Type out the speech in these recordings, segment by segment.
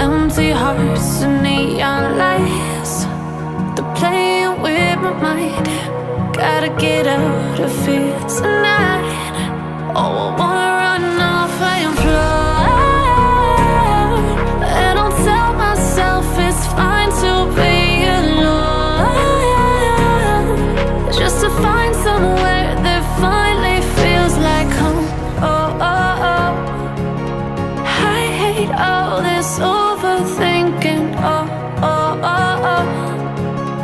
Empty hearts and neon lights, they're playing with my mind. Gotta get out of here tonight. Oh, I wanna run off and fly, and I'll tell myself it's fine to be alone, just to find somewhere that finally feels like home. Oh, oh, oh. I hate all this overthinking. Oh, oh, oh, oh.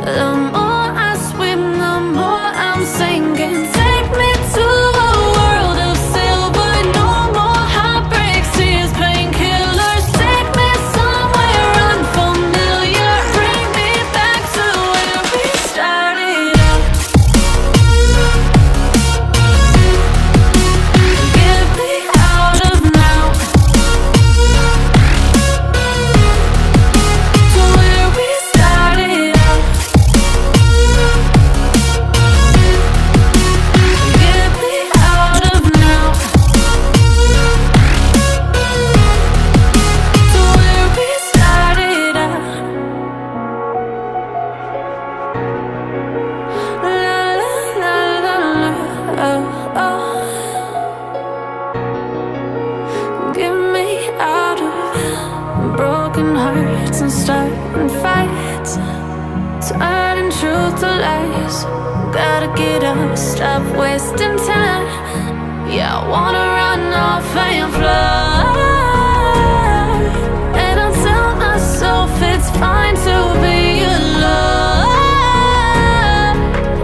The more I swim, the more I'm sinking. Take me to a world of silver. No more heartbreaks, tears, painkillers. Take me somewhere unfamiliar. Bring me back to where we started out. Get me out of now, to where we started out. Get me out of now, to where we started out. La la la la la, oh, oh. Get me out of broken hearts and starting fights, turning truth to lies. Gotta get up, stop wasting time. Yeah, I wanna run off and fly, and I'll tell myself it's fine to be alone,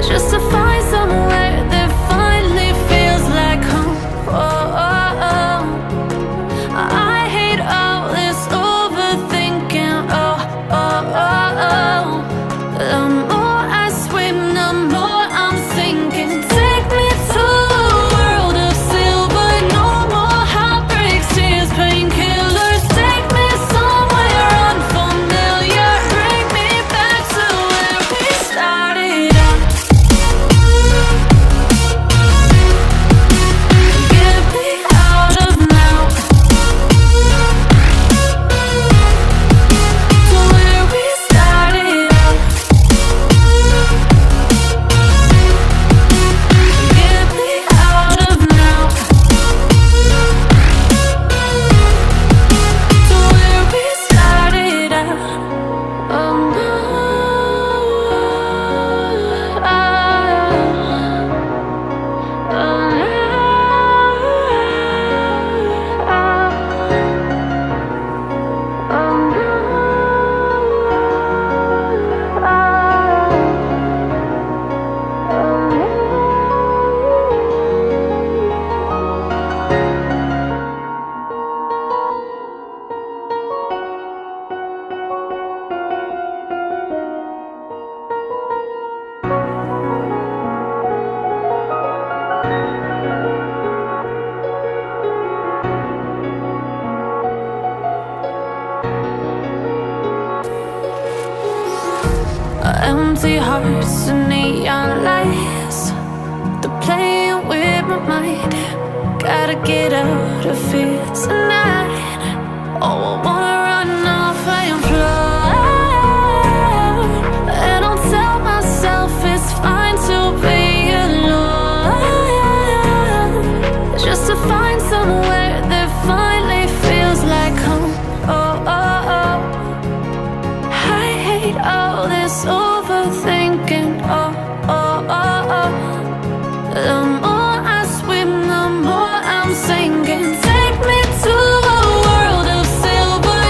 just to find somewhere that finally feels like home. Oh, oh, oh. I hate all this overthinking. Oh, oh, oh, oh. The more I swim, the more I'm sinking. Take me to a world of silver. No more heartbreaks, tears, painkillers. Take me somewhere unfamiliar. Bring me back to where we started out. Get me out of now, to where we started out. Get me out of now, to where we started out. Oh no, oh empty hearts and neon lights, they're playing with my mind. Gotta get out of here tonight. Oh, I wanna run off and fly, and I'll tell myself it's fine to be alone, just to find somewhere that finally feels like home. Oh, oh, oh. I hate all this overthinking. Oh, oh, oh, oh. The more I swim, the more I'm sinking. Take me to a world of silver.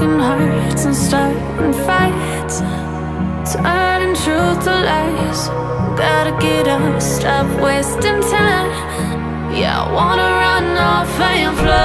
broken hearts and starting fights, turning truth to lies. Gotta get up, stop wasting time. Yeah, I wanna run off and fly.